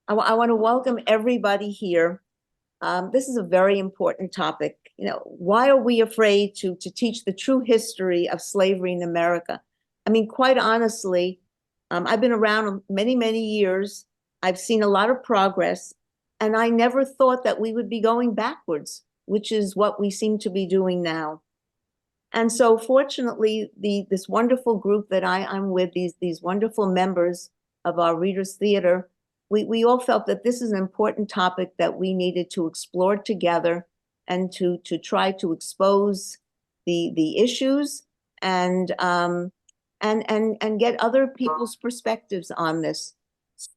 I want to welcome everybody here. This is a very important topic. Why are we afraid to teach the true history of slavery in America? I mean, quite honestly, I've been around many, many years. I've seen a lot of progress, and I never thought that we would be going backwards, which is what we seem to be doing now. And so fortunately, this wonderful group that I'm with, these wonderful members of our Readers Theater, we all felt that this is an important topic that we needed to explore together and to try to expose the issues and get other people's perspectives on this.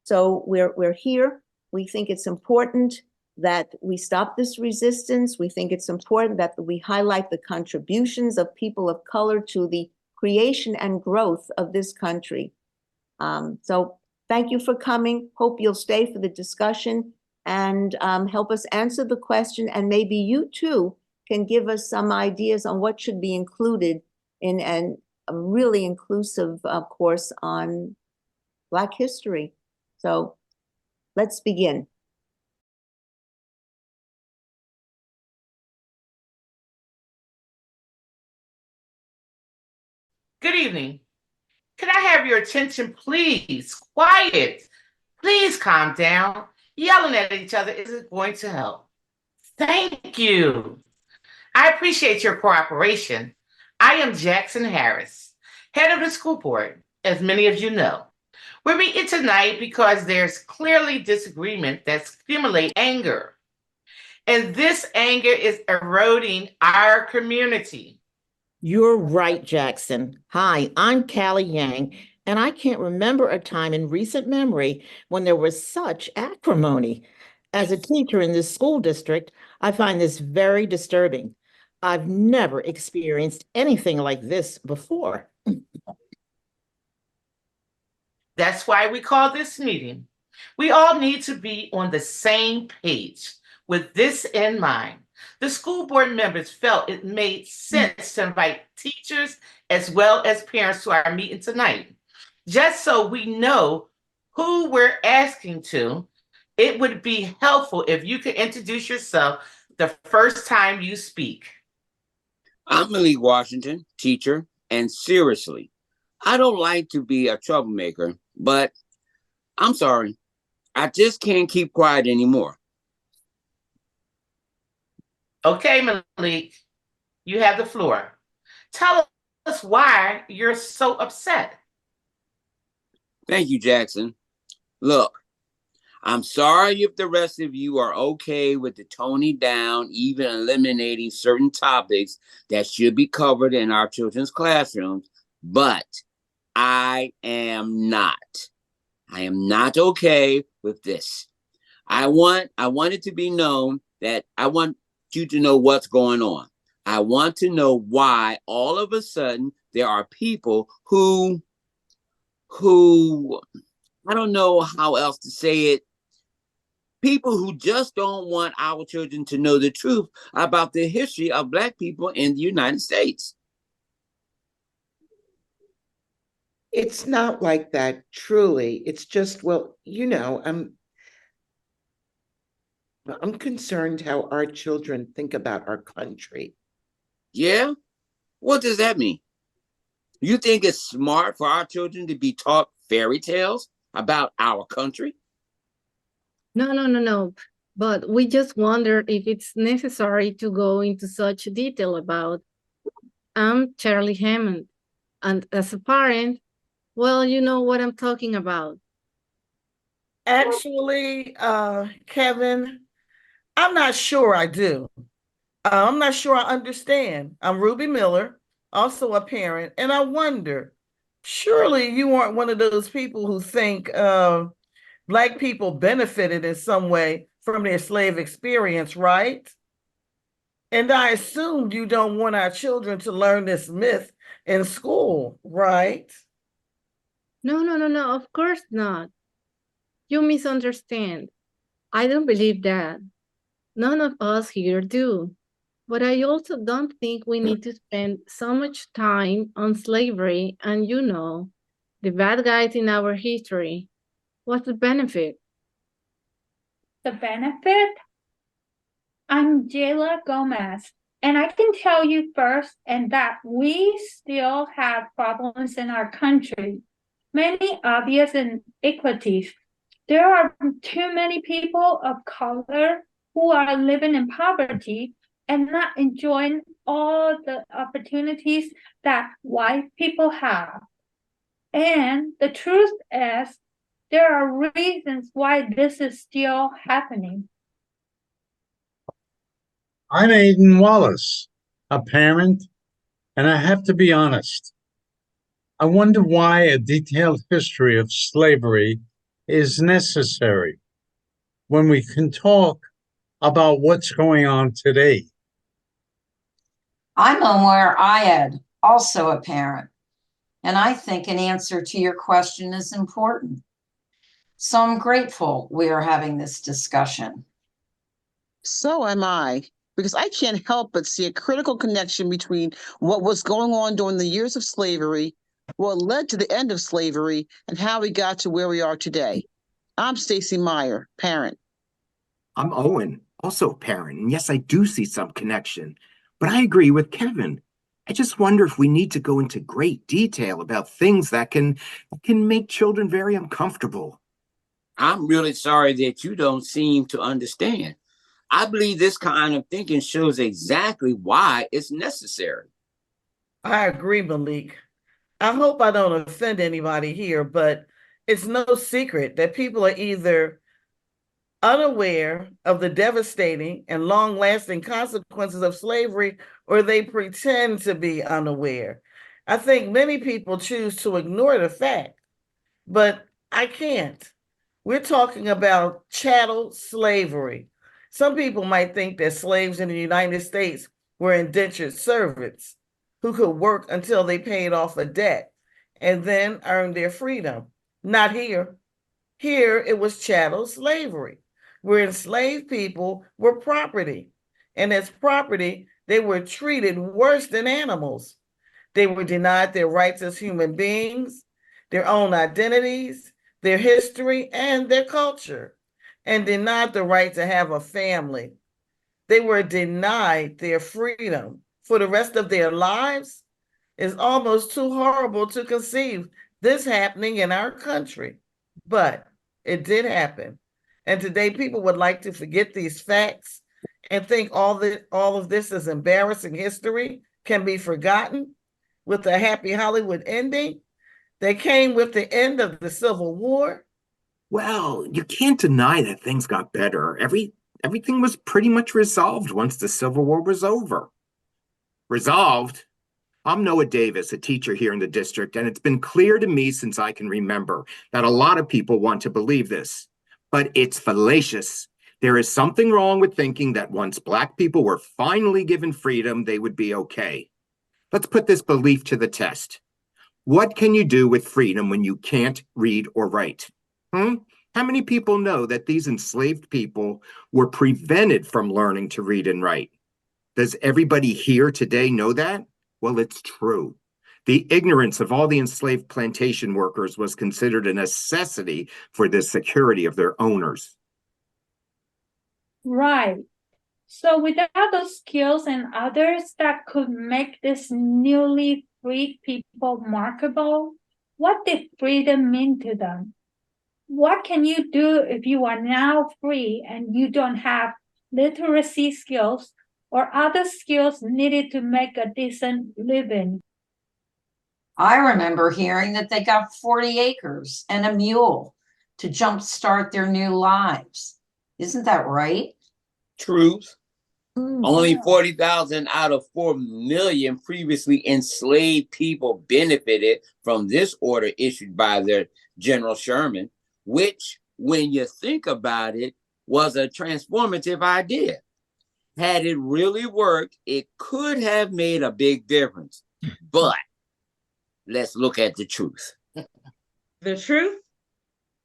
So we're here. We think it's important that we stop this resistance. We think it's important that we highlight the contributions of people of color to the creation and growth of this country. So thank you for coming. Hope you'll stay for the discussion and help us answer the question. And maybe you too can give us some ideas on what should be included in a really inclusive course on Black history. So let's begin. Good evening. Could I have your attention, please? Quiet. Please calm down. Yelling at each other isn't going to help. Thank you. I appreciate your cooperation. I am Jackson Harris, head of the school board, as many of you know. We're meeting tonight because there's clearly disagreement that stimulates anger. And this anger is eroding our community. You're right, Jackson. Hi, I'm Callie Yang, and I can't remember a time in recent memory when there was such acrimony. As a teacher in this school district, I find this very disturbing. I've never experienced anything like this before. That's why we call this meeting. We all need to be on the same page with this in mind. The school board members felt it made sense to invite teachers as well as parents to our meeting tonight. Just so we know who we're asking to, it would be helpful if you could introduce yourself the first time you speak. I'm Malik Washington, teacher, and seriously, I don't like to be a troublemaker, but I'm sorry. I just can't keep quiet anymore. Okay, Malik, you have the floor. Tell us why you're so upset. Thank you, Jackson. Look, I'm sorry if the rest of you are okay with the toning down, even eliminating certain topics that should be covered in our children's classrooms, but I am not. I am not okay with this. I want it to be known that I want you to know what's going on. I want to know why all of a sudden there are people who I don't know how else to say it, people who just don't want our children to know the truth about the history of Black people in the United States. It's not like that, truly. It's just, well, I'm concerned how our children think about our country. Yeah? What does that mean? You think it's smart for our children to be taught fairy tales about our country? No. But we just wonder if it's necessary to go into such detail about. I'm Charlie Hammond, and as a parent, well, you know what I'm talking about. Actually, Kevin, I'm not sure I do. I'm not sure I understand. I'm Ruby Miller, also a parent, and I wonder, surely you aren't one of those people who think Black people benefited in some way from their slave experience, right? And I assumed you don't want our children to learn this myth in school, right? No, of course not. You misunderstand. I don't believe that. None of us here do. But I also don't think we need to spend so much time on slavery and, the bad guys in our history. What's the benefit? the benefit? I'm Jayla Gomez, and I can tell you first and that we still have problems in our country, many obvious inequities. There are too many people of color who are living in poverty and not enjoying all the opportunities that white people have. And the truth is, there are reasons why this is still happening. I'm Aiden Wallace, a parent, and I have to be honest. I wonder why a detailed history of slavery is necessary when we can talk about what's going on today. I'm Omar Ayed, also a parent, and I think an answer to your question is important. So I'm grateful we are having this discussion. So am I, because I can't help but see a critical connection between what was going on during the years of slavery, what led to the end of slavery, and how we got to where we are today. I'm Stacy Meyer, parent. I'm Owen, also a parent, and yes, I do see some connection, but I agree with Kevin. I just wonder if we need to go into great detail about things that can make children very uncomfortable. I'm really sorry that you don't seem to understand. I believe this kind of thinking shows exactly why it's necessary. I agree, Malik. I hope I don't offend anybody here, but it's no secret that people are either unaware of the devastating and long-lasting consequences of slavery, or they pretend to be unaware. I think many people choose to ignore the fact, but I can't. We're talking about chattel slavery. Some people might think that slaves in the United States were indentured servants who could work until they paid off a debt and then earned their freedom. Not here. Here, it was chattel slavery, where enslaved people were property. And as property, they were treated worse than animals. They were denied their rights as human beings, their own identities, their history, and their culture, and denied the right to have a family. They were denied their freedom for the rest of their lives. It's almost too horrible to conceive this happening in our country, but it did happen. And today people would like to forget these facts and think all of this is embarrassing history, can be forgotten with a happy Hollywood ending that came with the end of the Civil War. Well, you can't deny that things got better. Everything was pretty much resolved once the Civil War was over. Resolved? I'm Noah Davis, a teacher here in the district, and it's been clear to me since I can remember that a lot of people want to believe this. But it's fallacious. There is something wrong with thinking that once Black people were finally given freedom, they would be okay. Let's put this belief to the test. What can you do with freedom when you can't read or write? How many people know that these enslaved people were prevented from learning to read and write? Does everybody here today know that? Well, it's true. The ignorance of all the enslaved plantation workers was considered a necessity for the security of their owners. Right. So without those skills and others that could make this newly freed people marketable, what did freedom mean to them? What can you do if you are now free and you don't have literacy skills or other skills needed to make a decent living? I remember hearing that they got 40 acres and a mule to jumpstart their new lives. Isn't that right? Truth. Only 40,000 out of 4 million previously enslaved people benefited from this order issued by their General Sherman, which, when you think about it, was a transformative idea. Had it really worked, it could have made a big difference. But let's look at the truth. The truth?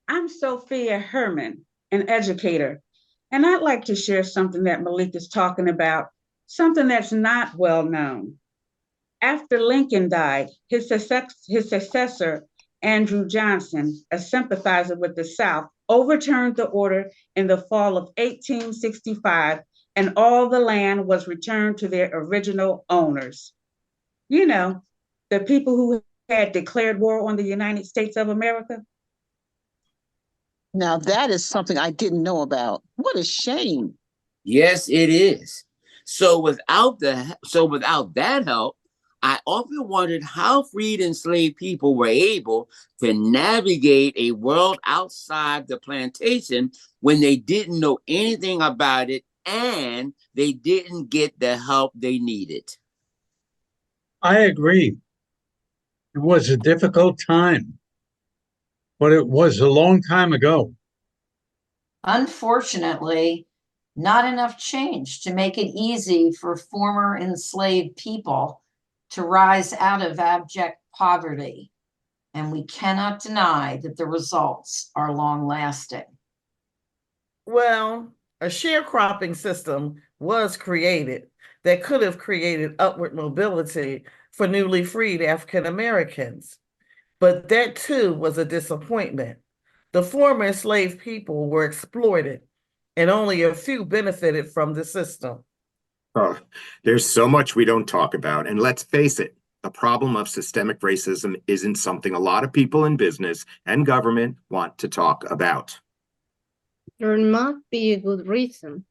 I'm Sophia Herman, an educator, and I'd like to share something that Malik is talking about, something that's not well known. After Lincoln died, his successor, Andrew Johnson, a sympathizer with the South, overturned the order in the fall of 1865, and all the land was returned to their original owners. You know, the people who had declared war on the United States of America. Now that is something I didn't know about. What a shame. Yes, it is. So without that help, I often wondered how freed enslaved people were able to navigate a world outside the plantation when they didn't know anything about it and they didn't get the help they needed. I agree. It was a difficult time, but it was a long time ago. Unfortunately, not enough change to make it easy for former enslaved people to rise out of abject poverty. And we cannot deny that the results are long lasting. Well, a sharecropping system was created that could have created upward mobility for newly freed African Americans. But that too was a disappointment. The former enslaved people were exploited, and only a few benefited from the system. Oh, there's so much we don't talk about. And let's face it, the problem of systemic racism isn't something a lot of people in business and government want to talk about. There must be a good reason.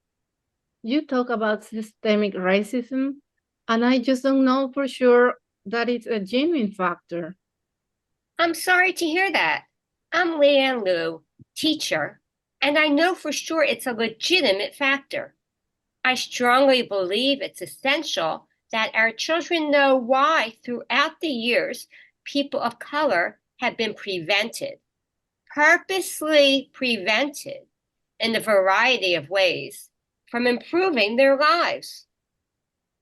You talk about systemic racism, and I just don't know for sure that it's a genuine factor. I'm sorry to hear that. I'm Leanne Liu, teacher, and I know for sure it's a legitimate factor. I strongly believe it's essential that our children know why throughout the years people of color have been prevented, purposely prevented in a variety of ways from improving their lives.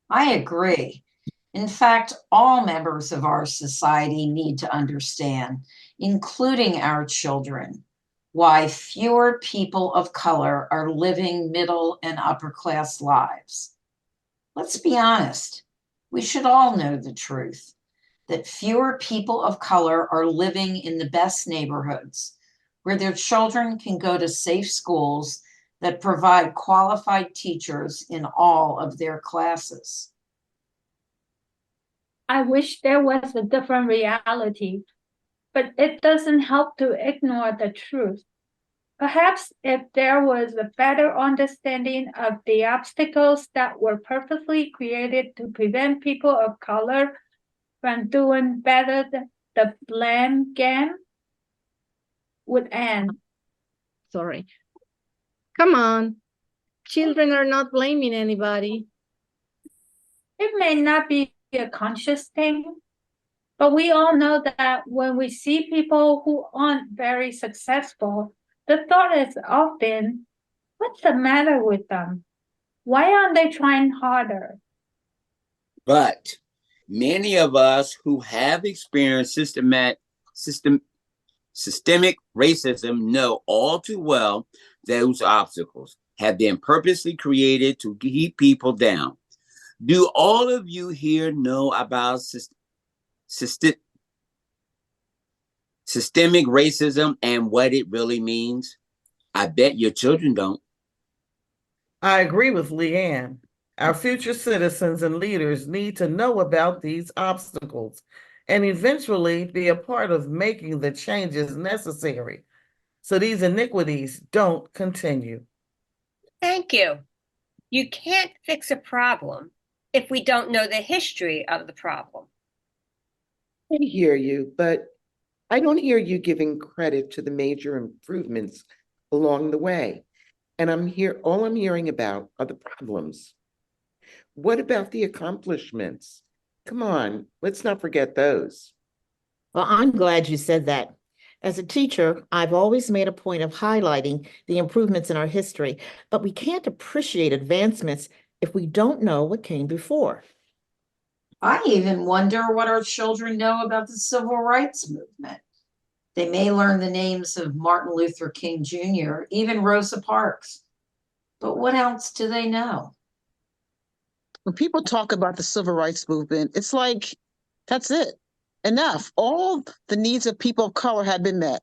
I agree. In fact, all members of our society need to understand, including our children, why fewer people of color are living middle and upper class lives. Let's be honest, we should all know the truth, that fewer people of color are living in the best neighborhoods, where their children can go to safe schools that provide qualified teachers in all of their classes. I wish there was a different reality, but it doesn't help to ignore the truth. Perhaps if there was a better understanding of the obstacles that were purposely created to prevent people of color from doing better, the blame game would end. Sorry. Come on. Children are not blaming anybody. It may not be a conscious thing, but we all know that when we see people who aren't very successful, the thought is often, what's the matter with them? Why aren't they trying harder? But many of us who have experienced systemic racism know all too well those obstacles have been purposely created to keep people down. Do all of you here know about systemic racism and what it really means? I bet your children don't. I agree with Leanne. Our future citizens and leaders need to know about these obstacles and eventually be a part of making the changes necessary so these iniquities don't continue. Thank you. You can't fix a problem if we don't know the history of the problem. I hear you, but I don't hear you giving credit to the major improvements along the way. And all I'm hearing about are the problems. What about the accomplishments? Come on, let's not forget those. Well, I'm glad you said that. As a teacher, I've always made a point of highlighting the improvements in our history, but we can't appreciate advancements if we don't know what came before. I even wonder what our children know about the civil rights movement. They may learn the names of Martin Luther King Jr., even Rosa Parks. But what else do they know? When people talk about the civil rights movement, it's like, that's it. Enough. All the needs of people of color have been met.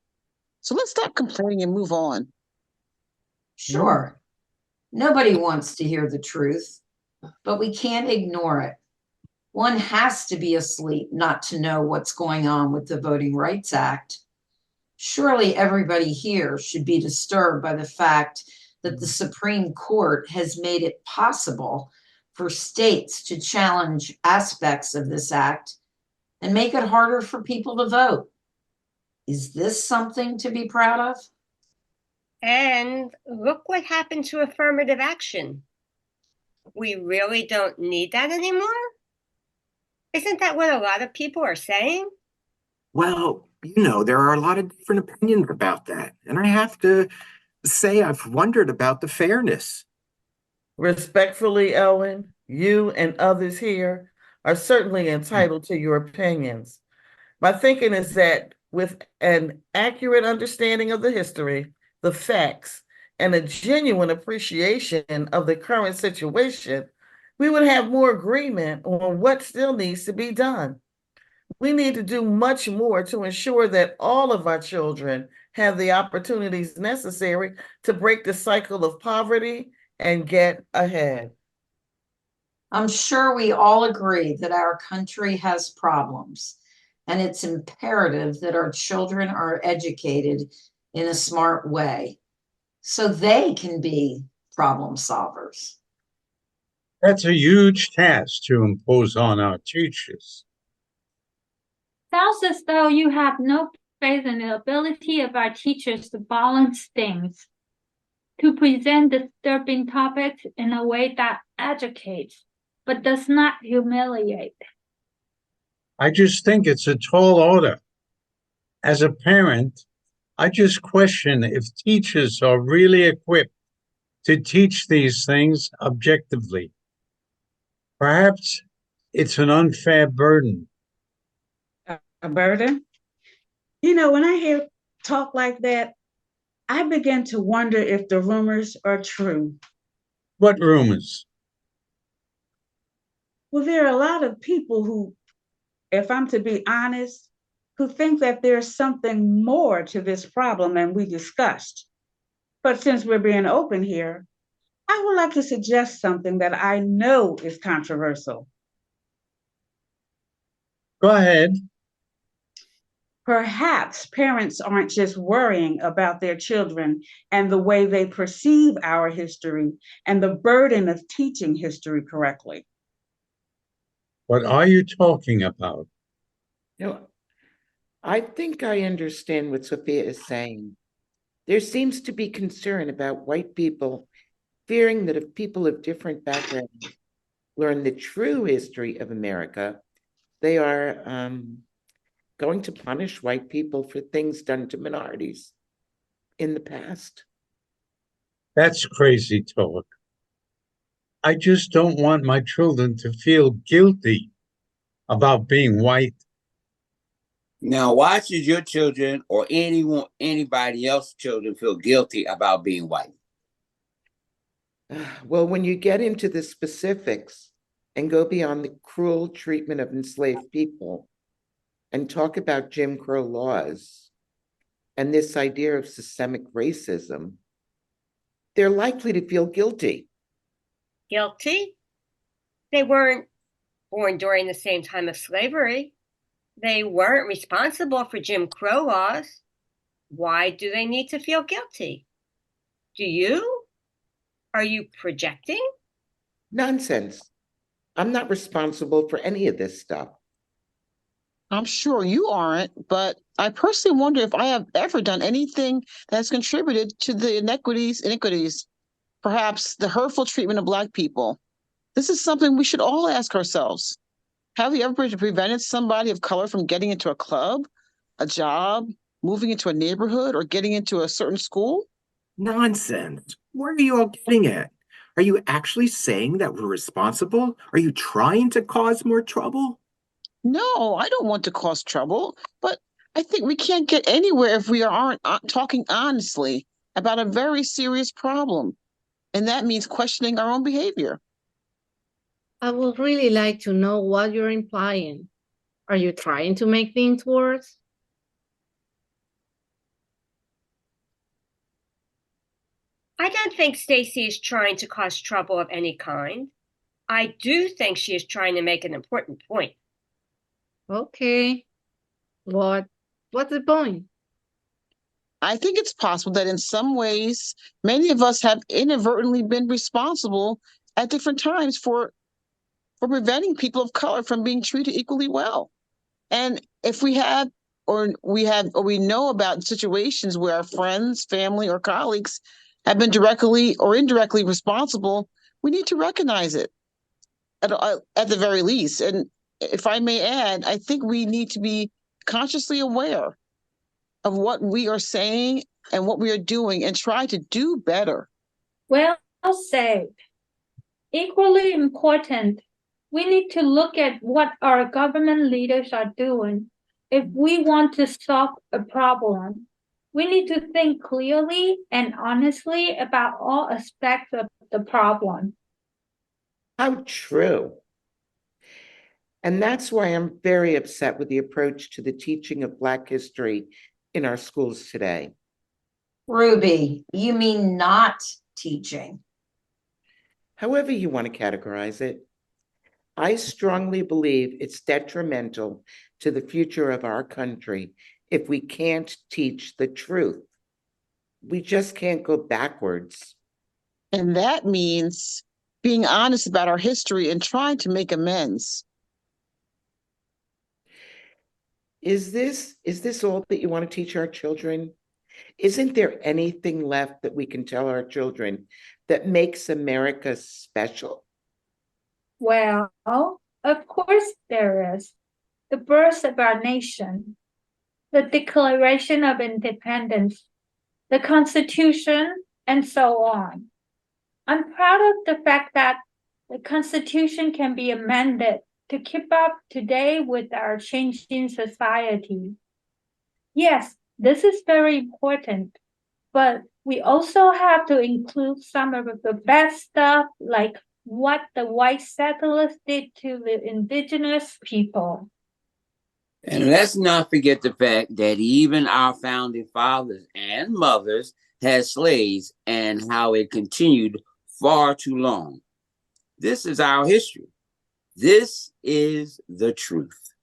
So let's stop complaining and move on. Sure, nobody wants to hear the truth, but we can't ignore it. One has to be asleep not to know what's going on with the Voting Rights Act. Surely everybody here should be disturbed by the fact that the Supreme Court has made it possible for states to challenge aspects of this act and make it harder for people to vote. Is this something to be proud of? And look what happened to affirmative action. We really don't need that anymore? Isn't that what a lot of people are saying? Well, there are a lot of different opinions about that. And I have to say, I've wondered about the fairness. Respectfully, Elwin, you and others here are certainly entitled to your opinions. My thinking is that with an accurate understanding of the history, the facts, and a genuine appreciation of the current situation, we would have more agreement on what still needs to be done. We need to do much more to ensure that all of our children have the opportunities necessary to break the cycle of poverty and get ahead. I'm sure we all agree that our country has problems, and it's imperative that our children are educated in a smart way so they can be problem solvers. That's a huge task to impose on our teachers. Sounds as though you have no faith in the ability of our teachers to balance things, to present disturbing topics in a way that educates, but does not humiliate. I just think it's a tall order. As a parent, I just question if teachers are really equipped to teach these things objectively. Perhaps it's an unfair burden. A burden? You know, when I hear talk like that, I begin to wonder if the rumors are true. What rumors? Well, there are a lot of people who, if I'm to be honest, who think that there's something more to this problem than we discussed. But since we're being open here, I would like to suggest something that I know is controversial. Go ahead. Perhaps parents aren't just worrying about their children and the way they perceive our history and the burden of teaching history correctly. What are you talking about? I think I understand what Sophia is saying. There seems to be concern about white people fearing that if people of different backgrounds learn the true history of America, they are going to punish white people for things done to minorities in the past. That's crazy talk. I just don't want my children to feel guilty about being white. Now, why should your children or anybody else's children feel guilty about being white? Well, when you get into the specifics and go beyond the cruel treatment of enslaved people and talk about Jim Crow laws and this idea of systemic racism, they're likely to feel guilty. Guilty? They weren't born during the same time of slavery. They weren't responsible for Jim Crow laws. Why do they need to feel guilty? Do you? Are you projecting? Nonsense. I'm not responsible for any of this stuff. I'm sure you aren't, but I personally wonder if I have ever done anything that's contributed to the iniquities, perhaps the hurtful treatment of Black people. This is something we should all ask ourselves. Have you ever prevented somebody of color from getting into a club, a job, moving into a neighborhood, or getting into a certain school? Nonsense. Where are you all getting at? Are you actually saying that we're responsible? Are you trying to cause more trouble? No, I don't want to cause trouble, but I think we can't get anywhere if we aren't talking honestly about a very serious problem. And that means questioning our own behavior. I would really like to know what you're implying. Are you trying to make things worse? I don't think Stacy is trying to cause trouble of any kind. I do think she is trying to make an important point. Okay. What's the point? I think it's possible that in some ways, many of us have inadvertently been responsible at different times for preventing people of color from being treated equally well. And if we have, or we know about situations where our friends, family, or colleagues have been directly or indirectly responsible, we need to recognize it at the very least. And if I may add, I think we need to be consciously aware of what we are saying and what we are doing and try to do better. Well said. Equally important, we need to look at what our government leaders are doing. If we want to solve a problem, we need to think clearly and honestly about all aspects of the problem. How true. And that's why I'm very upset with the approach to the teaching of Black history in our schools today. Ruby, you mean not teaching? However you want to categorize it, I strongly believe it's detrimental to the future of our country if we can't teach the truth. We just can't go backwards. And that means being honest about our history and trying to make amends. Is this all that you want to teach our children? Isn't there anything left that we can tell our children that makes America special? Well, of course there is. The birth of our nation, the Declaration of Independence, the Constitution, and so on. I'm proud of the fact that the Constitution can be amended to keep up today with our changing society. Yes, this is very important, but we also have to include some of the bad stuff, like what the white settlers did to the indigenous people. And let's not forget the fact that even our founding fathers and mothers had slaves and how it continued far too long. This is our history. This is the truth.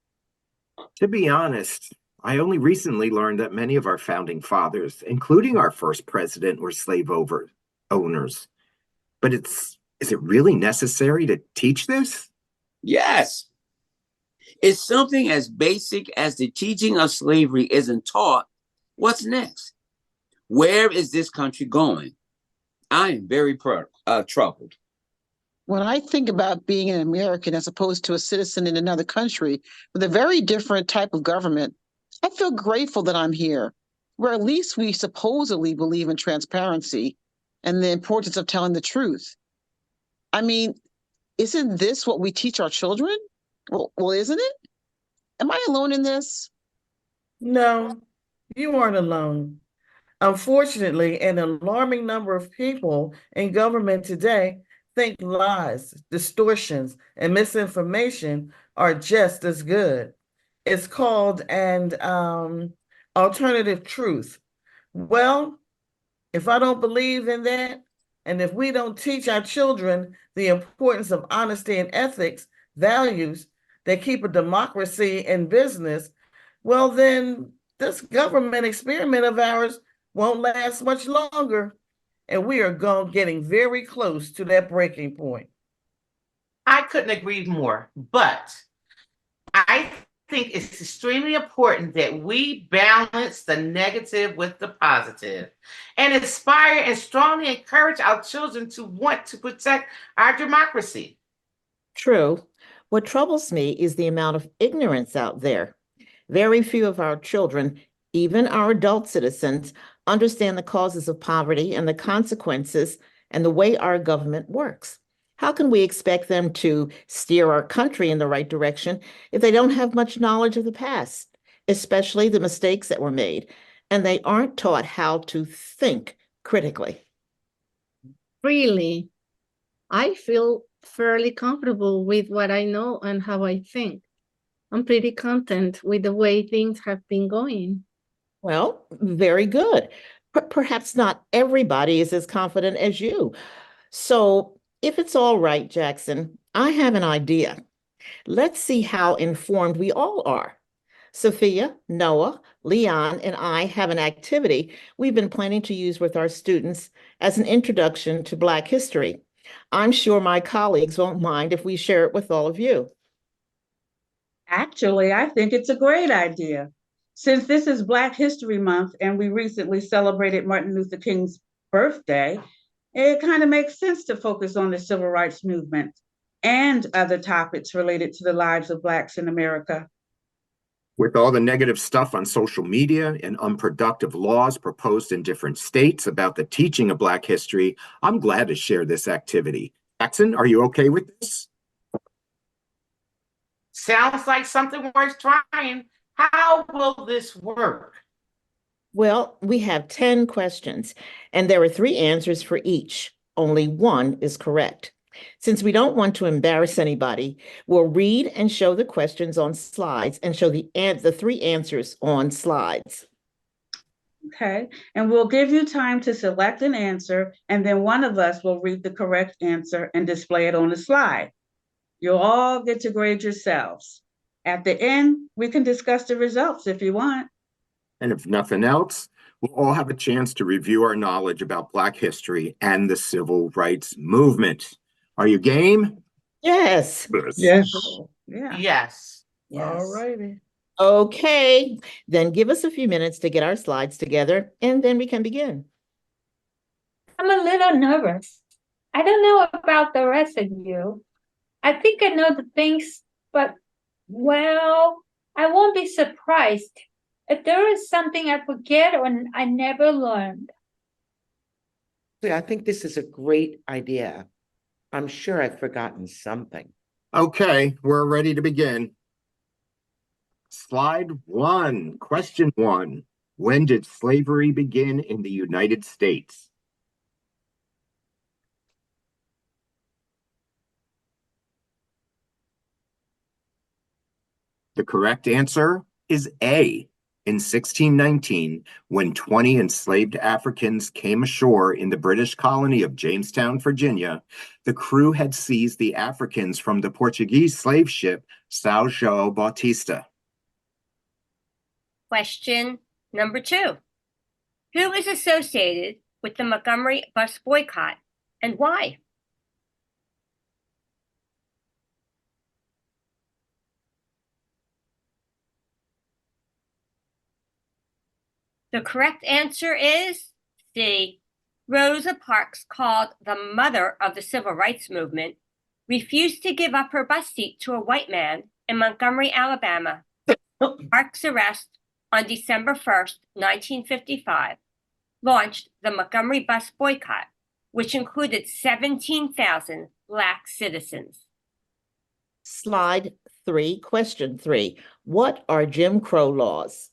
To be honest, I only recently learned that many of our founding fathers, including our first president, were owners. But is it really necessary to teach this? Yes. It's something as basic as the teaching of slavery isn't taught. What's next? Where is this country going? I am very troubled. When I think about being an American as opposed to a citizen in another country with a very different type of government, I feel grateful that I'm here, where at least we supposedly believe in transparency and the importance of telling the truth. I mean, isn't this what we teach our children? Well, isn't it? Am I alone in this? No, you aren't alone. Unfortunately, an alarming number of people in government today think lies, distortions, and misinformation are just as good. It's called an alternative truth. Well, if I don't believe in that, and if we don't teach our children the importance of honesty and ethics, values that keep a democracy in business, well, then this government experiment of ours won't last much longer. And we are getting very close to that breaking point. I couldn't agree more, but I think it's extremely important that we balance the negative with the positive and inspire and strongly encourage our children to want to protect our democracy. True. What troubles me is the amount of ignorance out there. Very few of our children, even our adult citizens, understand the causes of poverty and the consequences and the way our government works. How can we expect them to steer our country in the right direction if they don't have much knowledge of the past, especially the mistakes that were made, and they aren't taught how to think critically? Really, I feel fairly comfortable with what I know and how I think. I'm pretty content with the way things have been going. Well, very good. Perhaps not everybody is as confident as you. So, if it's all right, Jackson, I have an idea. Let's see how informed we all are. Sophia, Noah, Leon, and I have an activity we've been planning to use with our students as an introduction to Black history. I'm sure my colleagues won't mind if we share it with all of you. Actually, I think it's a great idea. Since this is Black History Month and we recently celebrated Martin Luther King's birthday, it kind of makes sense to focus on the civil rights movement and other topics related to the lives of Blacks in America. With all the negative stuff on social media and unproductive laws proposed in different states about the teaching of Black history, I'm glad to share this activity. Jackson, are you okay with this? Sounds like something worth trying. How will this work? Well, we have 10 questions, and there are 3 answers for each. Only one is correct. Since we don't want to embarrass anybody, we'll read and show the questions on slides and show the 3 answers on slides. Okay, and we'll give you time to select an answer, and then one of us will read the correct answer and display it on the slide. You'll all get to grade yourselves. At the end, we can discuss the results if you want. And if nothing else, we'll all have a chance to review our knowledge about Black history and the civil rights movement. Are you game? Yes. Yes. Yeah. Yes. All righty. Okay, then give us a few minutes to get our slides together, and then we can begin. I'm a little nervous. I don't know about the rest of you. I think I know the things, but, well, I won't be surprised if there is something I forget or I never learned. Yeah, I think this is a great idea. I'm sure I've forgotten something. Okay, we're ready to begin. Slide 1, question 1. When did slavery begin in the United States? The correct answer is A. In 1619, when 20 enslaved Africans came ashore in the British colony of Jamestown, Virginia, the crew had seized the Africans from the Portuguese slave ship São João Bautista. Question number 2. Who is associated with the Montgomery bus boycott and why? The correct answer is C. Rosa Parks, called the mother of the civil rights movement, refused to give up her bus seat to a white man in Montgomery, Alabama. Parks' arrest on December 1st, 1955, launched the Montgomery bus boycott, which included 17,000 Black citizens. Slide 3, question 3. What are Jim Crow laws?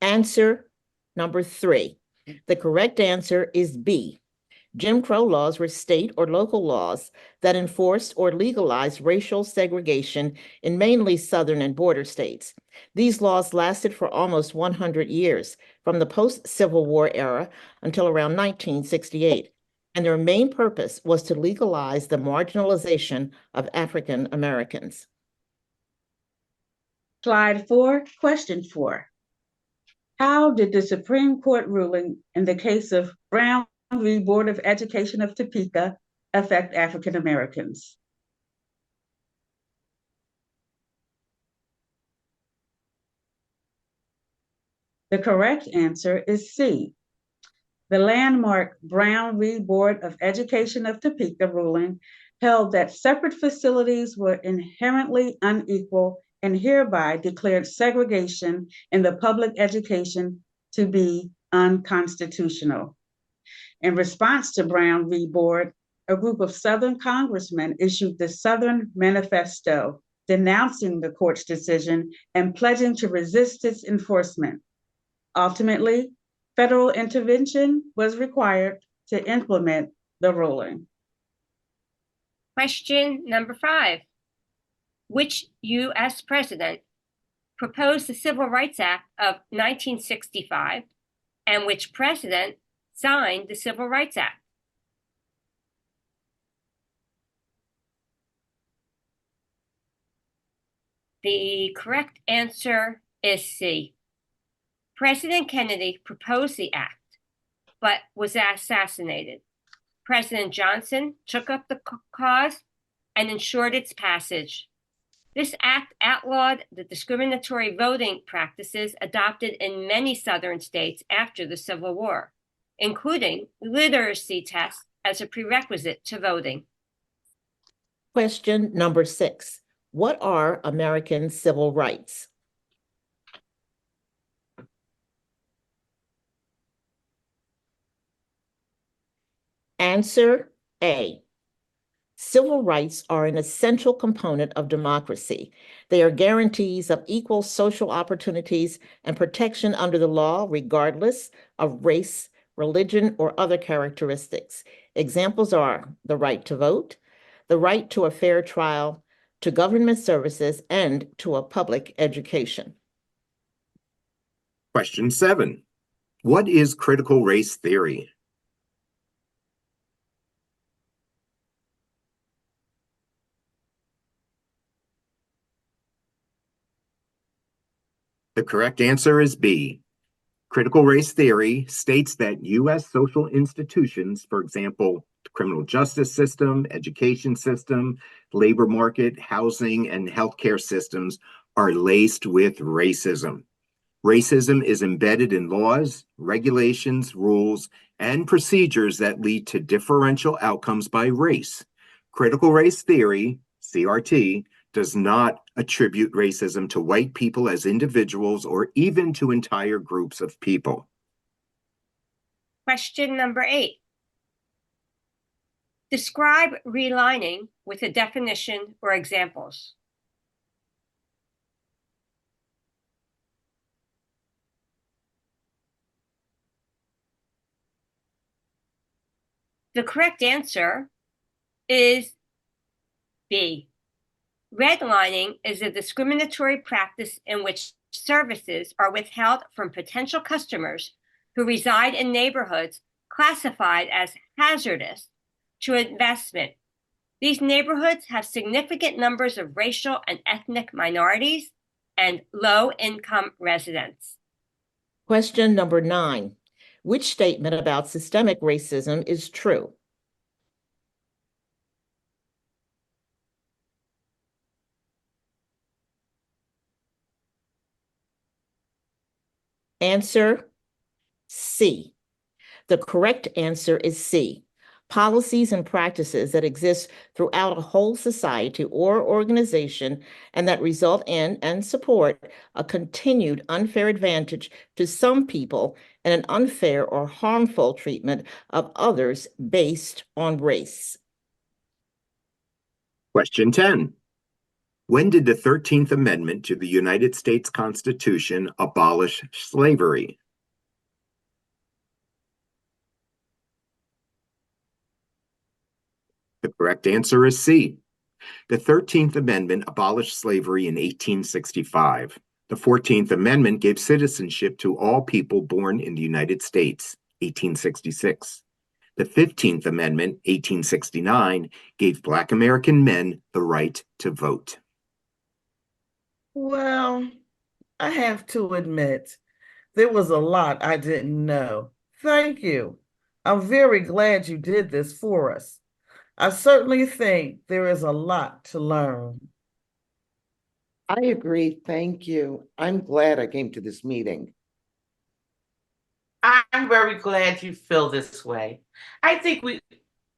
Answer number 3. The correct answer is B. Jim Crow laws were state or local laws that enforced or legalized racial segregation in mainly southern and border states. These laws lasted for almost 100 years, from the post-Civil War era until around 1968, and their main purpose was to legalize the marginalization of African Americans. Slide 4, question 4. How did the Supreme Court ruling in the case of Brown v. Board of Education of Topeka affect African Americans? The correct answer is C. The landmark Brown v. Board of Education of Topeka ruling held that separate facilities were inherently unequal and hereby declared segregation in the public education to be unconstitutional. In response to Brown v. Board, a group of Southern congressmen issued the Southern Manifesto, denouncing the court's decision and pledging to resist its enforcement. Ultimately, the Supreme Court ruled that Federal intervention was required to implement the ruling. Question number 5. Which U.S. president proposed the Civil Rights Act of 1965 and which president signed the Civil Rights Act? The correct answer is C. President Kennedy proposed the act, but was assassinated. President Johnson took up the cause and ensured its passage. This act outlawed the discriminatory voting practices adopted in many Southern states after the Civil War, including literacy tests as a prerequisite to voting. Question number 6. What are American civil rights? Answer A. Civil rights are an essential component of democracy. They are guarantees of equal social opportunities and protection under the law, regardless of race, religion, or other characteristics. Examples are the right to vote, the right to a fair trial, to government services, and to a public education. Question 7. What is critical race theory? The correct answer is B. Critical race theory states that U.S. social institutions, for example, the criminal justice system, education system, labor market, housing, and healthcare systems, are laced with racism. Racism is embedded in laws, regulations, rules, and procedures that lead to differential outcomes by race. Critical race theory, CRT, does not attribute racism to white people as individuals or even to entire groups of people. Question number 8. Describe relining with a definition or examples. The correct answer is B. Redlining is a discriminatory practice in which services are withheld from potential customers who reside in neighborhoods classified as hazardous to investment. These neighborhoods have significant numbers of racial and ethnic minorities and low-income residents. Question number 9. Which statement about systemic racism is true? Answer C. The correct answer is C. Policies and practices that exist throughout a whole society or organization and that result in and support a continued unfair advantage to some people and an unfair or harmful treatment of others based on race. Question 10. When did the 13th Amendment to the United States Constitution abolish slavery? The correct answer is C. The 13th Amendment abolished slavery in 1865. The 14th Amendment gave citizenship to all people born in the United States, 1866. The 15th Amendment, 1869, gave Black American men the right to vote. Well, I have to admit, there was a lot I didn't know. Thank you. I'm very glad you did this for us. I certainly think there is a lot to learn. I agree. Thank you. I'm glad I came to this meeting. I'm very glad you feel this way. I think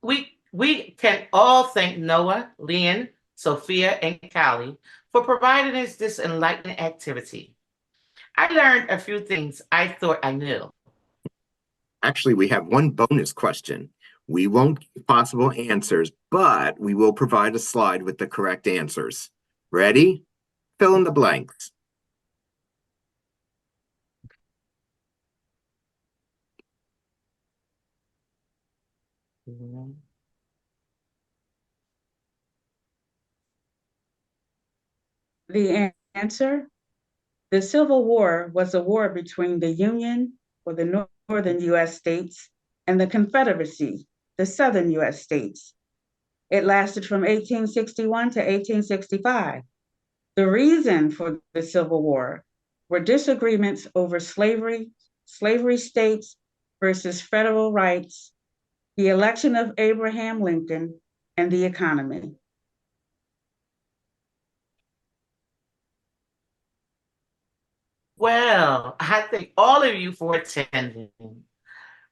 we can all thank Noah, Leon, Sophia, and Callie for providing us this enlightening activity. I learned a few things I thought I knew. Actually, we have one bonus question. We won't give possible answers, but we will provide a slide with the correct answers. Ready? Fill in the blanks. The answer? The Civil War was a war between the Union, or the northern US states, and the Confederacy, the southern US states. It lasted from 1861 to 1865. The reason for the Civil War were disagreements over slavery states versus federal rights, the election of Abraham Lincoln, and the economy. Well, I thank all of you for attending.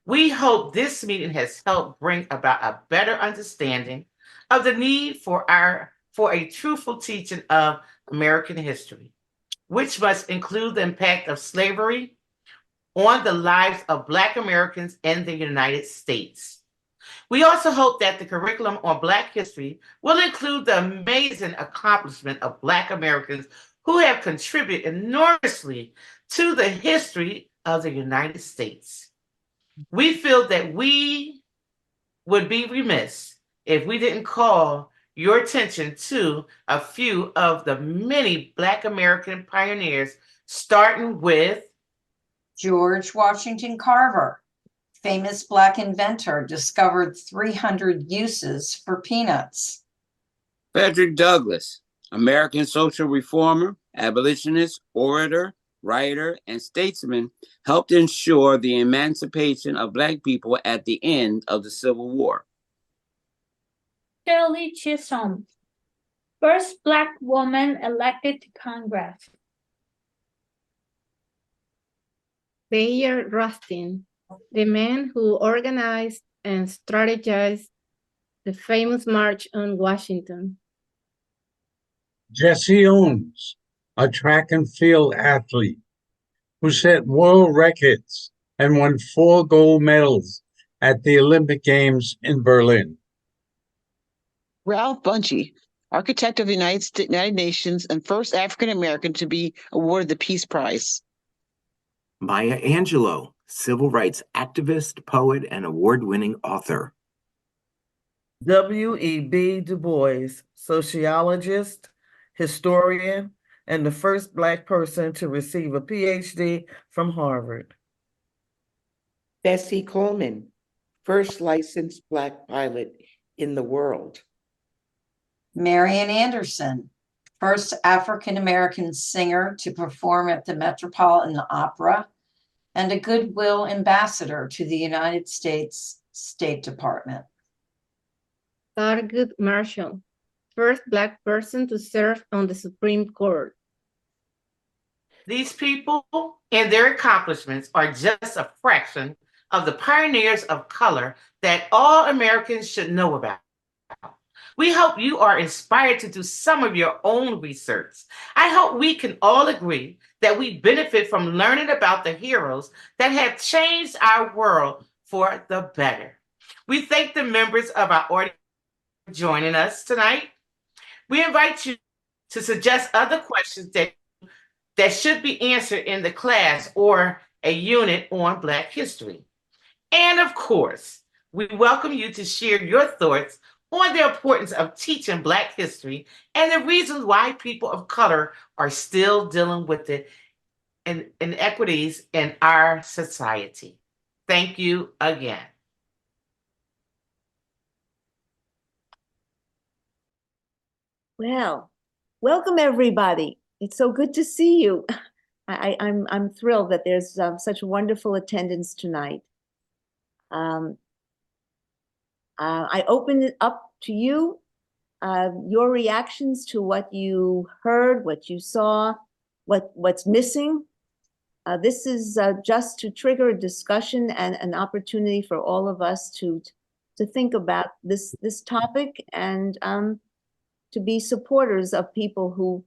We hope this meeting has helped bring about a better understanding of the need for a truthful teaching of American history, which must include the impact of slavery on the lives of Black Americans in the United States. We also hope that the curriculum on Black history will include the amazing accomplishment of Black Americans who have contributed enormously to the history of the United States. We feel that we would be remiss if we didn't call your attention to a few of the many Black American pioneers, starting with George Washington Carver, famous Black inventor, discovered 300 uses for peanuts. Frederick Douglass, American social reformer, abolitionist, orator, writer, and statesman, helped ensure the emancipation of Black people at the end of the Civil War. Shirley Chisholm, first Black woman elected to Congress. Bayard Rustin, the man who organized and strategized the famous March on Washington. Jesse Owens, a track and field athlete who set world records and won 4 gold medals at the Olympic Games in Berlin. Ralph Bunche, architect of the United Nations and first African American to be awarded the Peace Prize. Maya Angelou, civil rights activist, poet, and award-winning author. W.E.B. Du Bois, sociologist, historian, and the first Black person to receive a PhD from Harvard. Bessie Coleman, first licensed Black pilot in the world. Marian Anderson, first African-American singer to perform at the Metropolitan Opera and a Goodwill ambassador to the United States State Department. Thurgood Marshall, first Black person to serve on the Supreme Court. These people and their accomplishments are just a fraction of the pioneers of color that all Americans should know about. We hope you are inspired to do some of your own research. I hope we can all agree that we benefit from learning about the heroes that have changed our world for the better. We thank the members of our audience for joining us tonight. We invite you to suggest other questions that should be answered in the class or a unit on Black history. And of course, we welcome you to share your thoughts on the importance of teaching Black history and the reasons why people of color are still dealing with the inequities in our society. Thank you again. Well, welcome everybody. It's so good to see you. I'm thrilled that there's such wonderful attendance tonight. I open it up to you, your reactions to what you heard, what you saw, what's missing. This is just to trigger a discussion and an opportunity for all of us to think about this topic and to be supporters of people who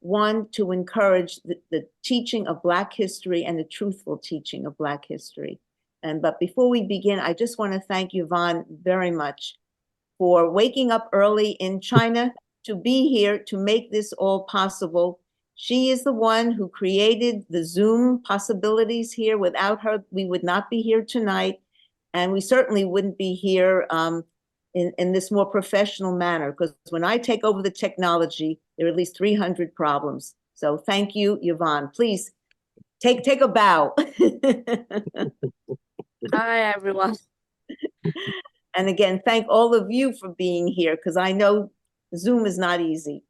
want to encourage the teaching of Black history and the truthful teaching of Black history. But before we begin, I just want to thank Yvonne very much for waking up early in China to be here to make this all possible. She is the one who created the Zoom possibilities here. Without her, we would not be here tonight. And we certainly wouldn't be here in this more professional manner, because when I take over the technology, there are at least 300 problems. So thank you, Yvonne. Please take a bow. Hi, everyone. And again, thank all of you for being here, because I know Zoom is not easy.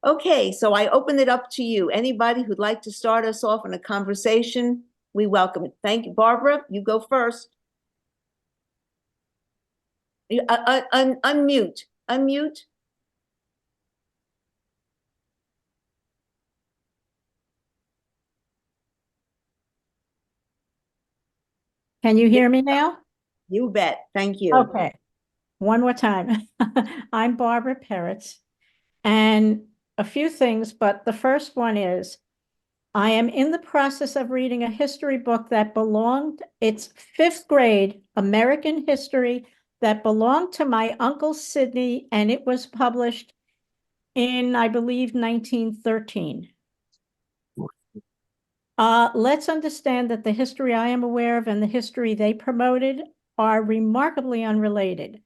Okay, so I open it up to you. Anybody who'd like to start us off in a conversation, we welcome it. Thank you. Barbara, you go first. Unmute. Can you hear me now? You bet. Thank you. Okay. One more time. I'm Barbara Peretz, and a few things, but the first one is I am in the process of reading a history book that it's fifth grade American history that belonged to my uncle Sidney, and it was published in, I believe, 1913. Let's understand that the history I am aware of and the history they promoted are remarkably unrelated.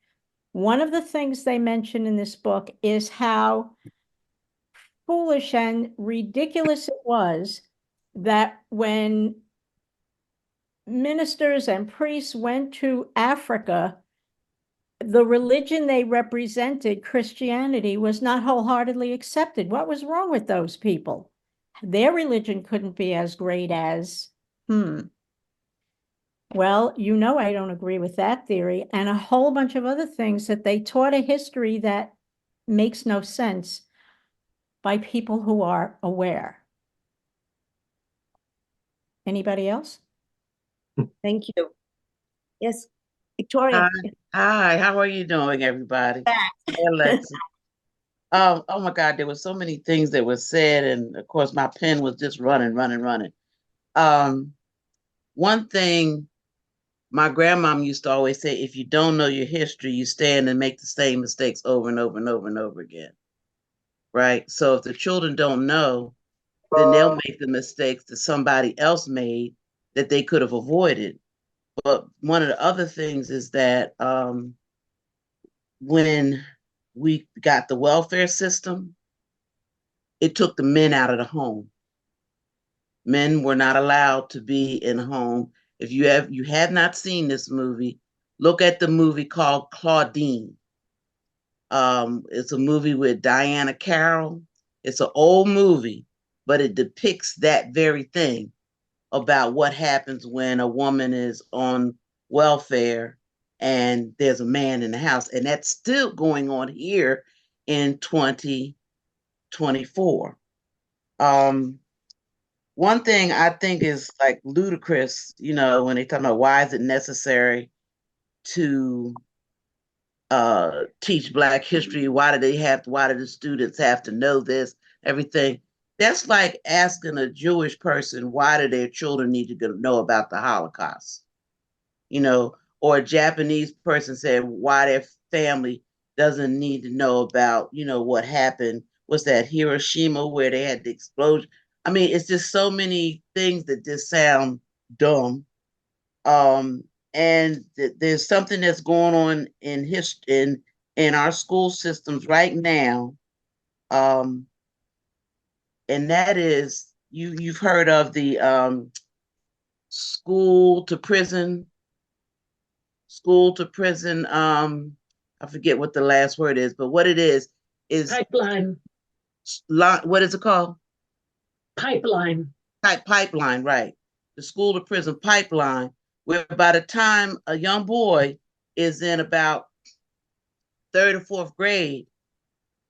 One of the things they mention in this book is how foolish and ridiculous it was that when ministers and priests went to Africa, the religion they represented, Christianity, was not wholeheartedly accepted. What was wrong with those people? Their religion couldn't be as great as, Well, I don't agree with that theory, and a whole bunch of other things that they taught a history that makes no sense by people who are aware. Anybody else? Thank you. Yes, Victoria. Hi, how are you doing, everybody? Hey, Alexa. Oh my God, there were so many things that were said, and of course my pen was just running. One thing my grandmom used to always say, if you don't know your history, you stand and make the same mistakes over and over and over and over again. Right? So if the children don't know, then they'll make the mistakes that somebody else made that they could have avoided. But one of the other things is that when we got the welfare system, it took the men out of the home. Men were not allowed to be in the home. If you have not seen this movie, look at the movie called Claudine. It's a movie with Diana Carroll. It's an old movie, but it depicts that very thing about what happens when a woman is on welfare and there's a man in the house. And that's still going on here in 2024. One thing I think is like ludicrous, when they talk about why is it necessary to teach Black history? Why do the students have to know this, everything? That's like asking a Jewish person, why do their children need to know about the Holocaust? Or a Japanese person saying why their family doesn't need to know about, what happened. Was that Hiroshima where they had the explosion? I mean, it's just so many things that just sound dumb. And there's something that's going on in our school systems right now. And that is, you've heard of the school to prison. I forget what the last word is, but what it is pipeline. What is it called? Pipeline. Pipeline, right. The school to prison pipeline, where by the time a young boy is in about third or fourth grade,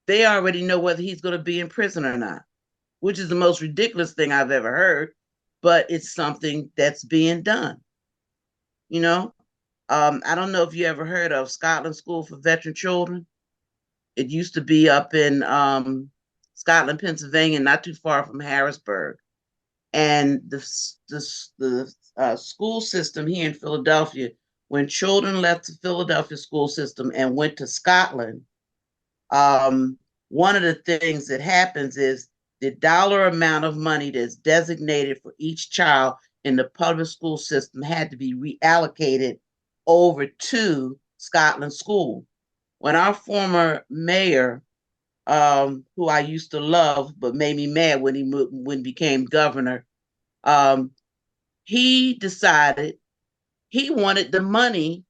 they already know whether he's going to be in prison or not, which is the most ridiculous thing I've ever heard, but it's something that's being done. I don't know if you ever heard of Scotland School for Veteran Children. It used to be up in Scotland, Pennsylvania, not too far from Harrisburg. And the school system here in Philadelphia, when children left the Philadelphia school system and went to Scotland, one of the things that happens is the dollar amount of money that's designated for each child in the public school system had to be reallocated over to Scotland School. When our former mayor, who I used to love but made me mad when he became governor, he decided he wanted the money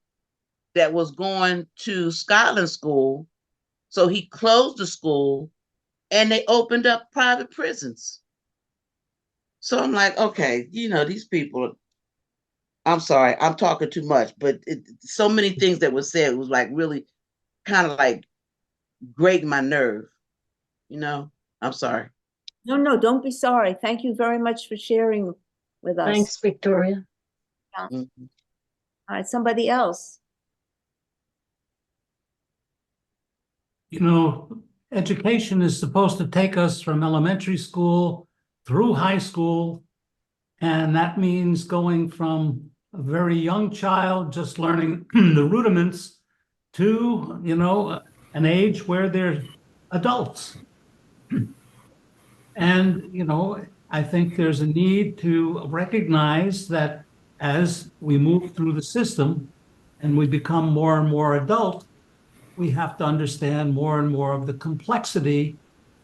that was going to Scotland School, so he closed the school and they opened up private prisons. So I'm like, okay, these people, I'm sorry, I'm talking too much, but so many things that were said was like really kind of like grating my nerve, I'm sorry. No, don't be sorry. Thank you very much for sharing with us. Thanks, Victoria. Yeah. All right, somebody else. Education is supposed to take us from elementary school through high school, and that means going from a very young child just learning the rudiments to, an age where they're adults. And, I think there's a need to recognize that as we move through the system and we become more and more adult, we have to understand more and more of the complexity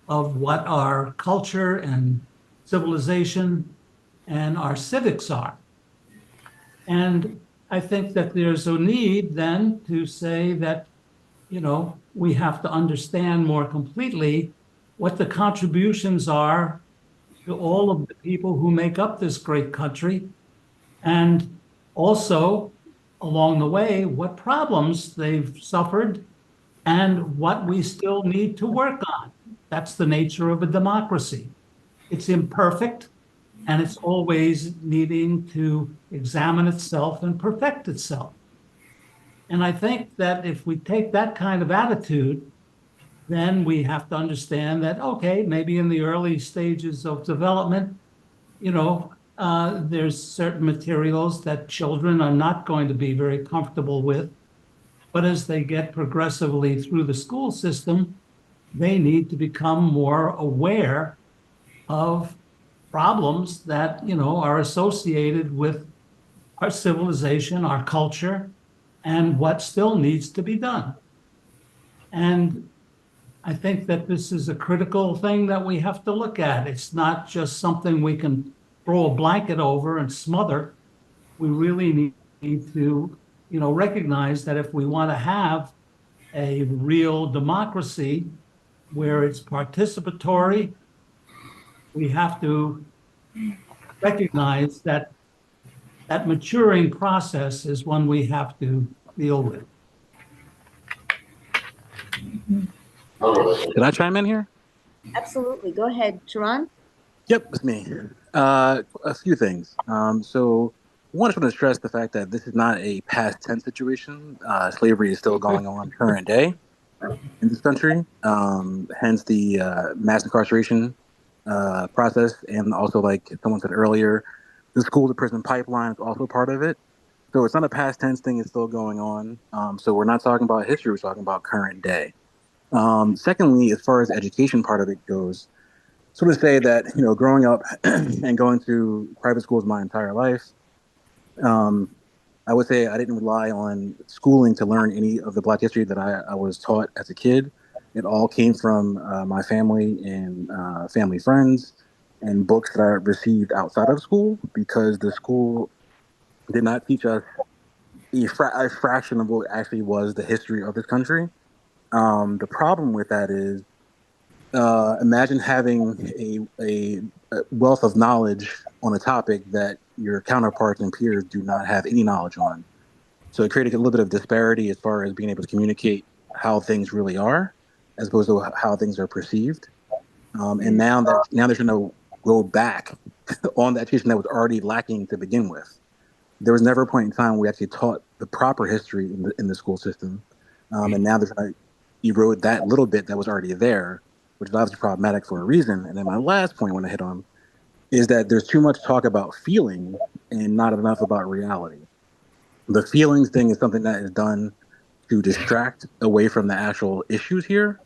of what our culture and civilization and our civics are. And I think that there's a need then to say that, we have to understand more completely what the contributions are to all of the people who make up this great country. And also, along the way, what problems they've suffered and what we still need to work on. That's the nature of a democracy. It's imperfect, and it's always needing to examine itself and perfect itself. And I think that if we take that kind of attitude, then we have to understand that, okay, maybe in the early stages of development, there's certain materials that children are not going to be very comfortable with. But as they get progressively through the school system, they need to become more aware of problems that, are associated with our civilization, our culture, and what still needs to be done. And I think that this is a critical thing that we have to look at. It's not just something we can throw a blanket over and smother. We really need to, recognize that if we want to have a real democracy where it's participatory, we have to recognize that that maturing process is one we have to deal with. Can I chime in here? Absolutely. Go ahead, Sharon. Yep, it's me. A few things. So one, I just want to stress the fact that this is not a past tense situation. Slavery is still going on current day in this country. Hence the mass incarceration process, and also, like someone said earlier, the school to prison pipeline is also part of it. So it's not a past tense thing; it's still going on. So we're not talking about history; we're talking about current day. Secondly, as far as the education part of it goes, sort of say that, growing up and going to private schools my entire life, I would say I didn't rely on schooling to learn any of the Black history that I was taught as a kid. It all came from my family and family friends and books that I received outside of school, because the school did not teach us a fraction of what actually was the history of this country. The problem with that is, imagine having a wealth of knowledge on a topic that your counterparts and peers do not have any knowledge on. So it created a little bit of disparity as far as being able to communicate how things really are, as opposed to how things are perceived. And now there's going to go back on that education that was already lacking to begin with. There was never a point in time where we actually taught the proper history in the school system, and now there's going to erode that little bit that was already there, which is obviously problematic for a reason. And then my last point I want to hit on is that there's too much talk about feeling and not enough about reality. The feelings thing is something that is done to distract away from the actual issues here.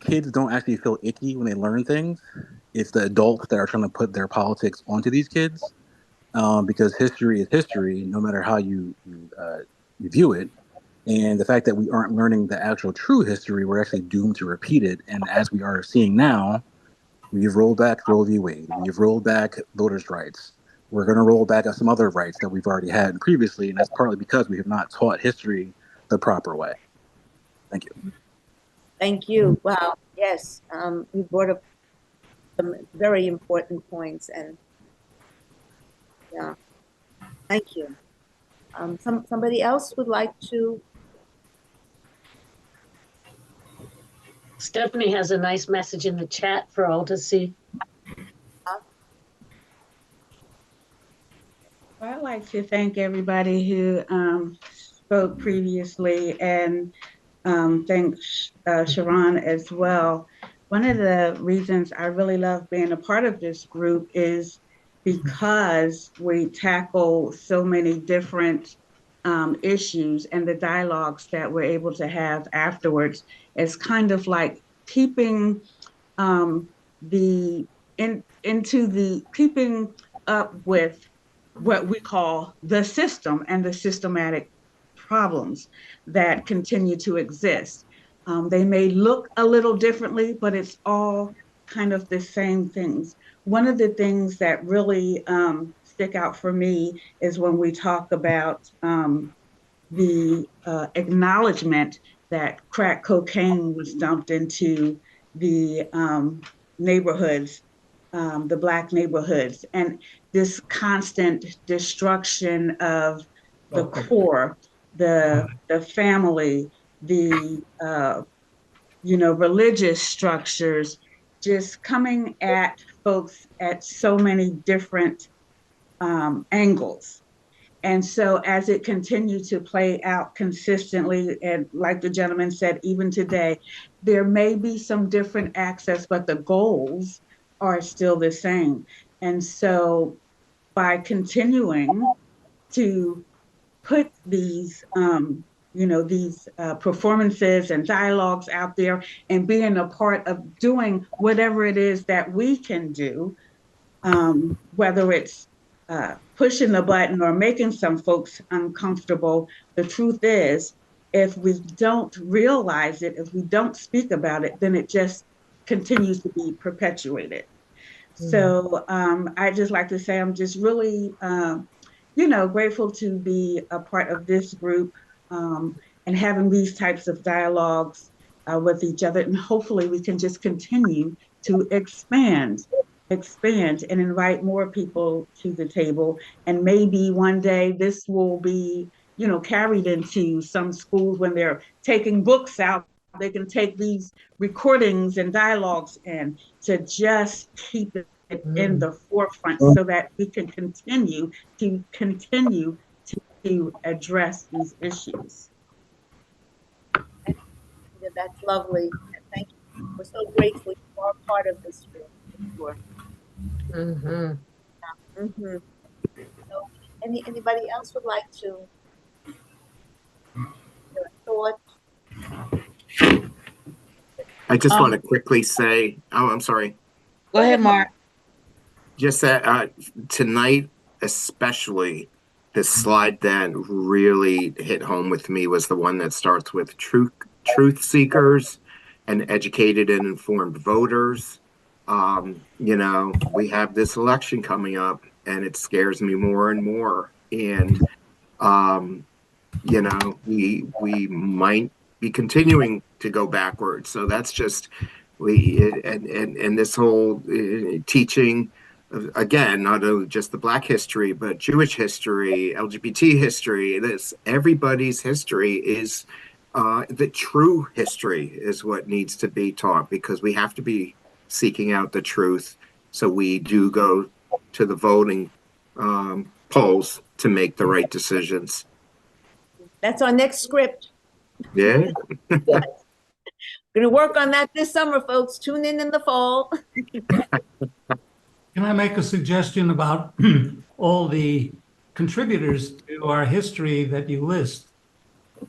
Kids don't actually feel icky when they learn things. It's the adults that are trying to put their politics onto these kids, because history is history, no matter how you review it. And the fact that we aren't learning the actual true history, we're actually doomed to repeat it. And as we are seeing now, we've rolled back Roe v. Wade. We've rolled back voters' rights. We're going to roll back some other rights that we've already had previously, and that's partly because we have not taught history the proper way. Thank you. Thank you. Wow. Yes, you brought up some very important points, and yeah, thank you. Somebody else would like to? Stephanie has a nice message in the chat for all to see. I'd like to thank everybody who spoke previously, and thank Sharon as well. One of the reasons I really love being a part of this group is because we tackle so many different issues, and the dialogues that we're able to have afterwards is kind of like keeping keeping up with what we call the system and the systematic problems that continue to exist. They may look a little differently, but it's all kind of the same things. One of the things that really stick out for me is when we talk about the acknowledgement that crack cocaine was dumped into the neighborhoods, the Black neighborhoods, and this constant destruction of the core, the family, the religious structures, just coming at folks at so many different angles. And so as it continued to play out consistently, and like the gentleman said, even today, there may be some different access, but the goals are still the same. And so by continuing to put these, these performances and dialogues out there, and being a part of doing whatever it is that we can do, whether it's pushing the button or making some folks uncomfortable, the truth is, if we don't realize it, if we don't speak about it, then it just continues to be perpetuated. So I just like to say I'm just really, grateful to be a part of this group, and having these types of dialogues with each other. And hopefully we can just continue to expand and invite more people to the table. And maybe one day this will be, carried into some schools when they're taking books out. They can take these recordings and dialogues in to just keep it in the forefront so that we can continue to address these issues. That's lovely. Thank you. We're so grateful you are part of this group. For sure. So anybody else would like to share a thought? I just want to quickly say, oh, I'm sorry. Go ahead, Mark. Just that tonight, especially, the slide that really hit home with me was the one that starts with truth seekers and educated and informed voters. We have this election coming up, and it scares me more and more. And we might be continuing to go backwards. So that's just and this whole teaching, again, not only just the Black history, but Jewish history, LGBT history. Everybody's history is the true history is what needs to be taught, because we have to be seeking out the truth. So we do go to the voting polls to make the right decisions. That's our next script. Yeah. We're gonna work on that this summer, folks. Tune in the fall. Can I make a suggestion about all the contributors to our history that you list?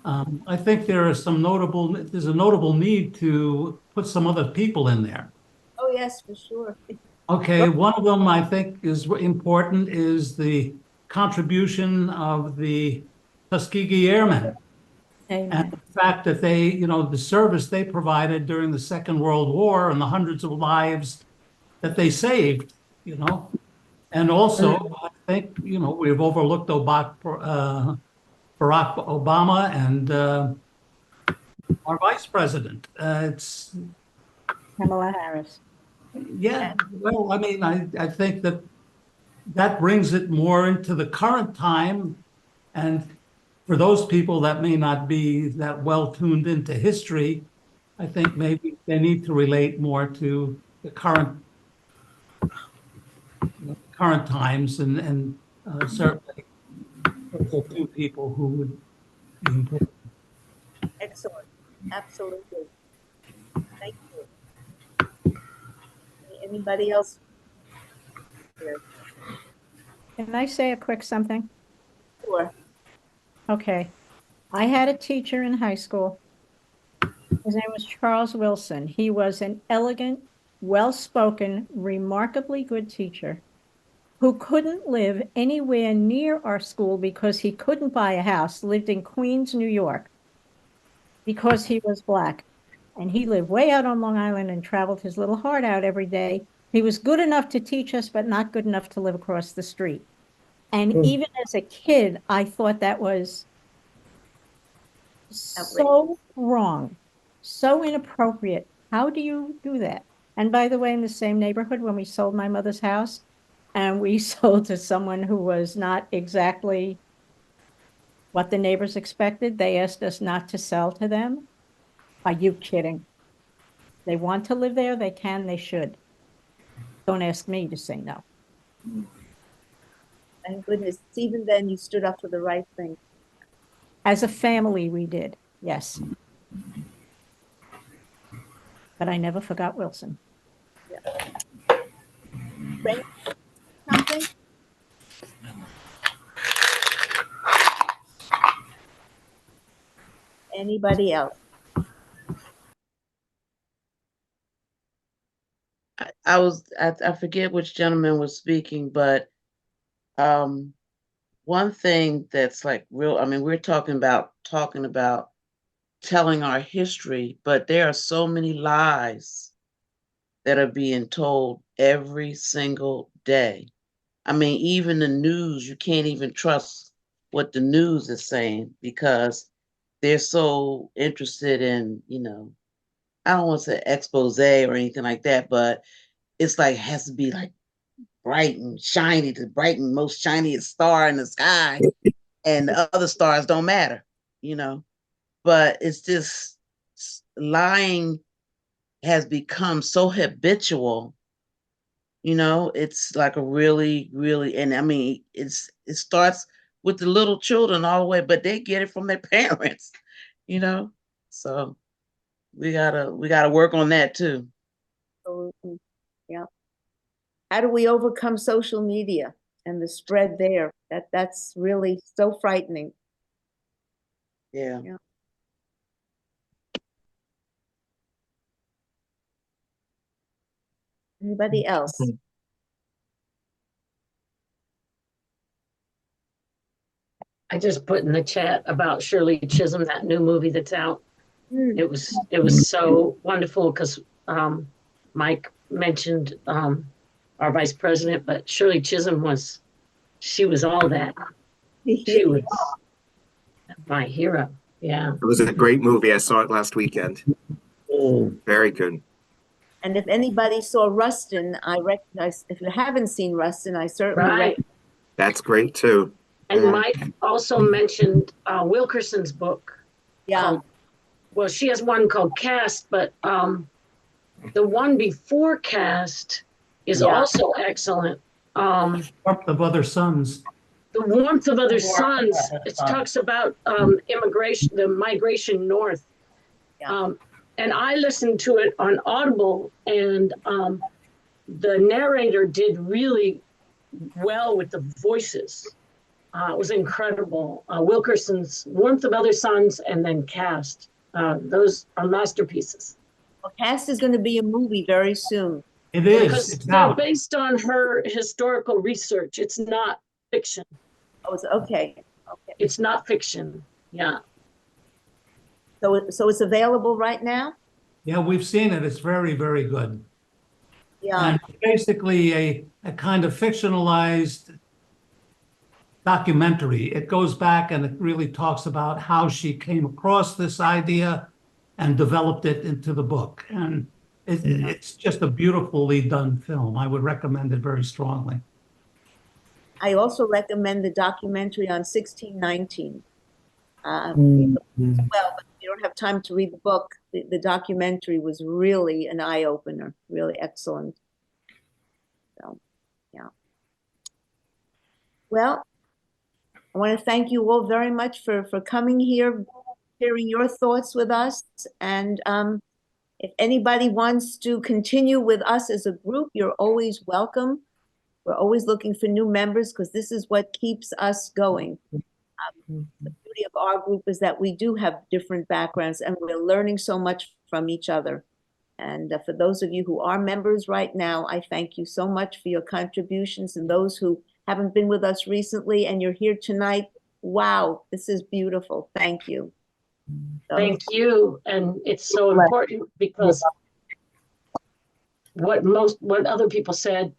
I think there's a notable need to put some other people in there. Oh, yes, for sure. Okay, one of them I think is important is the contribution of the Tuskegee Airmen. And Amen. the fact that they, you know, the service they provided during the Second World War and the hundreds of lives that they saved, you know. And also, I think, you know, we've overlooked Barack Obama and our vice president. It's, Kamala Harris. yeah, well, I mean, I think that that brings it more into the current time. And for those people that may not be that well tuned into history, I think maybe they need to relate more to the current times and certainly those are two people who would be important. Excellent. Absolutely. Thank you. Anybody else here? Can I say a quick something? Sure. Okay. I had a teacher in high school. His name was Charles Wilson. He was an elegant, well-spoken, remarkably good teacher who couldn't live anywhere near our school because he couldn't buy a house, lived in Queens, New York, because he was Black. And he lived way out on Long Island and traveled his little heart out every day. He was good enough to teach us, but not good enough to live across the street. And even as a kid, I thought that was so wrong, so inappropriate. How do you do that? And by the way, in the same neighborhood, when we sold my mother's house, and we sold to someone who was not exactly what the neighbors expected, they asked us not to sell to them. Are you kidding? They want to live there, they can, they should. Don't ask me to say no. Thank goodness. Even then, you stood up for the right thing. As a family, we did, yes. But I never forgot Wilson. Yeah. Frank, something? Anybody else? I forget which gentleman was speaking, but one thing that's like real, I mean, we're talking about telling our history, but there are so many lies that are being told every single day. I mean, even the news, you can't even trust what the news is saying because they're so interested in, you know, I don't want to say expose or anything like that, but it's like has to be like bright and shiny, the bright and most shiniest star in the sky, and the other stars don't matter, you know. But it's just lying has become so habitual, you know. It's like a really, really, and I mean, it starts with the little children all the way, but they get it from their parents, you know. So we gotta work on that too. Absolutely. Yeah. How do we overcome social media and the spread there? That's really so frightening. Yeah. Yeah. Anybody else? I just put in the chat about Shirley Chisholm, that new movie that's out. It was so wonderful because Mike mentioned our vice president, but Shirley Chisholm she was all that. She was my hero. Yeah. It was a great movie. I saw it last weekend. Very good. And if anybody saw Rustin, I recognize. If you haven't seen Rustin, I certainly Right. That's great too. And Mike also mentioned Wilkerson's book. Yeah. Well, she has one called Cast, but the one before Cast is also excellent. Warmth of Other Suns. The Warmth of Other Suns. It talks about immigration, the migration north. And I listened to it on Audible, and the narrator did really well with the voices. It was incredible. Wilkerson's Warmth of Other Suns and then Cast. Those are masterpieces. Well, Cast is going to be a movie very soon. It is. Because It's they're out. based on her historical research. It's not fiction. Oh, it's okay. Okay. It's not fiction. Yeah. So it's available right now? Yeah, we've seen it. It's very, very good. Yeah. And basically a kind of fictionalized documentary. It goes back and it really talks about how she came across this idea and developed it into the book. And it's just a beautifully done film. I would recommend it very strongly. I also recommend the documentary on 1619. Well, but if you don't have time to read the book, the documentary was really an eye-opener, really excellent. So, yeah. Well, I want to thank you all very much for coming here, sharing your thoughts with us. And if anybody wants to continue with us as a group, you're always welcome. We're always looking for new members because this is what keeps us going. The beauty of our group is that we do have different backgrounds and we're learning so much from each other. And for those of you who are members right now, I thank you so much for your contributions, and those who haven't been with us recently and you're here tonight, wow, this is beautiful. Thank you. So, Thank you. And it's so important because what other people said,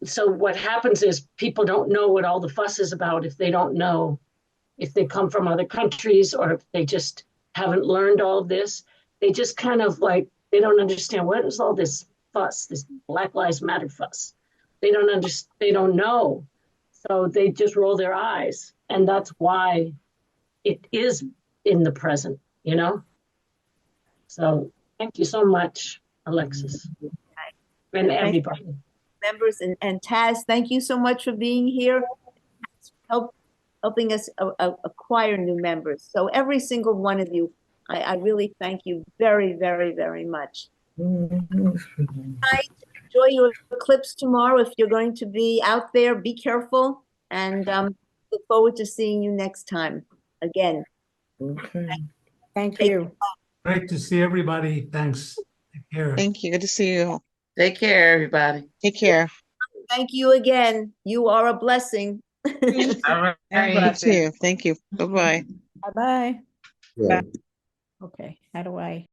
so what happens is people don't know what all the fuss is about if they don't know, if they come from other countries or if they just haven't learned all of this. They just kind of like, they don't understand what is all this fuss, this Black Lives Matter fuss. They don't understand, they don't know. So they just roll their eyes. And that's why it is in the present, you know? So thank you so much, Alexis. And everybody. Members and Taz, thank you so much for being here, helping us acquire new members. So every single one of you, I really thank you very, very, very much. Enjoy your eclipse tomorrow. If you're going to be out there, be careful, and look forward to seeing you next time again. Okay. Thank you. Great to see everybody. Thanks. Take care. Thank you. Good to see you. Take care, everybody. Take care. Thank you again. You are a blessing. All right. You too. Thank you. Bye-bye. Bye-bye. Yeah. Okay, how do I?